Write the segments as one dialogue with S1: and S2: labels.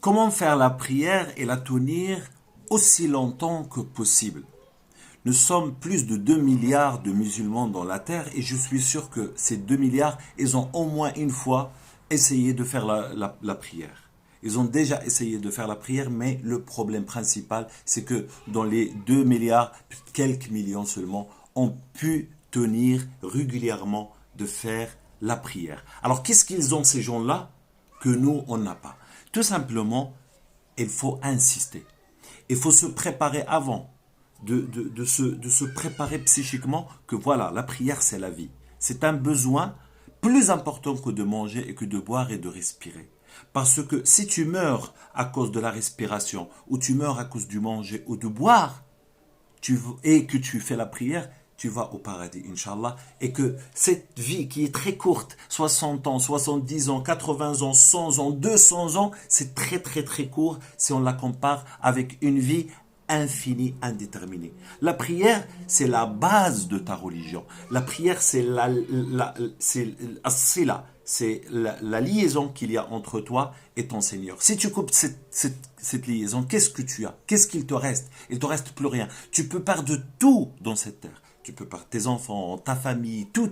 S1: Comment faire la prière et la tenir aussi longtemps que possible? Nous sommes plus de 2 milliards de musulmans dans la terre et je suis sûr que ces 2 milliards, ils ont au moins une fois essayé de faire la prière. Ils ont déjà essayé de faire la prière, mais le problème principal, c'est que dans les 2 milliards, quelques millions seulement ont pu tenir régulièrement de faire la prière. Alors qu'est-ce qu'ils ont ces gens-là que nous, on n'a pas? Tout simplement, il faut insister. Il faut se préparer avant, de se préparer psychiquement que voilà, la prière c'est la vie. C'est un besoin plus important que de manger et que de boire et de respirer. Parce que si tu meurs à cause de la respiration, ou tu meurs à cause du manger ou de boire, et que tu fais la prière, tu vas au paradis, Inch'Allah. Et que cette vie qui est très courte, 60 ans, 70 ans, 80 ans, 100 ans, 200 ans, c'est très très très court si on la compare avec une vie infinie, indéterminée. La prière, c'est la base de ta religion. La prière, c'est la liaison qu'il y a entre toi et ton Seigneur. Si tu coupes cette liaison, qu'est-ce que tu as? Qu'est-ce qu'il te reste? Il te reste plus rien. Tu peux perdre tout dans cette terre. Tu peux perdre tes enfants, ta famille, tout,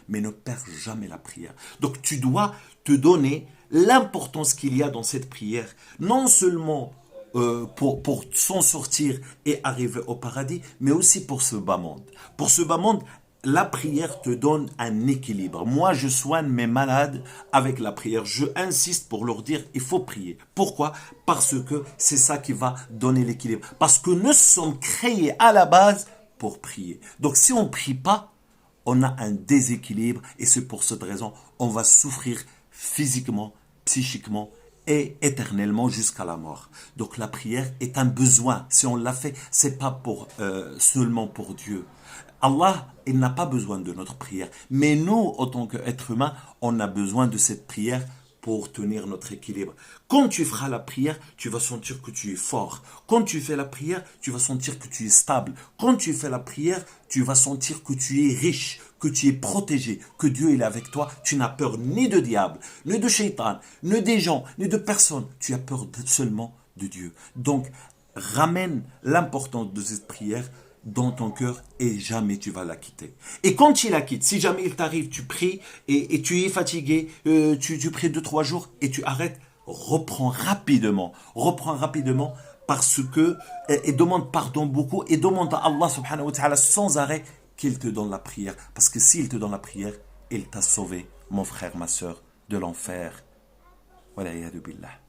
S1: mais ne perds jamais la prière. Donc tu dois te donner l'importance qu'il y a dans cette prière, non seulement pour s'en sortir et arriver au paradis, mais aussi pour ce bas monde. Pour ce bas monde, la prière te donne un équilibre. Moi, je soigne mes malades avec la prière. Je insiste pour leur dire, il faut prier. Pourquoi? Parce que c'est ça qui va donner l'équilibre. Parce que nous sommes créés à la base pour prier. Donc, si on ne prie pas, on a un déséquilibre et c'est pour cette raison, on va souffrir physiquement, psychiquement et éternellement jusqu'à la mort. Donc la prière est un besoin. Si on l'a fait, c'est pas seulement pour Dieu. Allah, il n'a pas besoin de notre prière. Mais nous, en tant qu'êtres humains, on a besoin de cette prière pour tenir notre équilibre. Quand tu feras la prière, tu vas sentir que tu es fort. Quand tu fais la prière, tu vas sentir que tu es stable. Quand tu fais la prière, tu vas sentir que tu es riche, que tu es protégé, que Dieu est avec toi. Tu n'as peur ni de diable, ni de shaitan, ni des gens, ni de personne. Tu as peur seulement de Dieu. Donc, ramène l'importance de cette prière dans ton cœur et jamais tu vas la quitter. Et quand tu la quittes, si jamais il t'arrive, tu pries et tu es fatigué, tu pries 2-3 jours et tu arrêtes, reprends rapidement parce que, et demande pardon beaucoup et demande à Allah subhanahu wa ta'ala sans arrêt qu'il te donne la prière. Parce que s'il te donne la prière, il t'a sauvé, mon frère, ma soeur, de l'enfer. Wala'iyadu billah.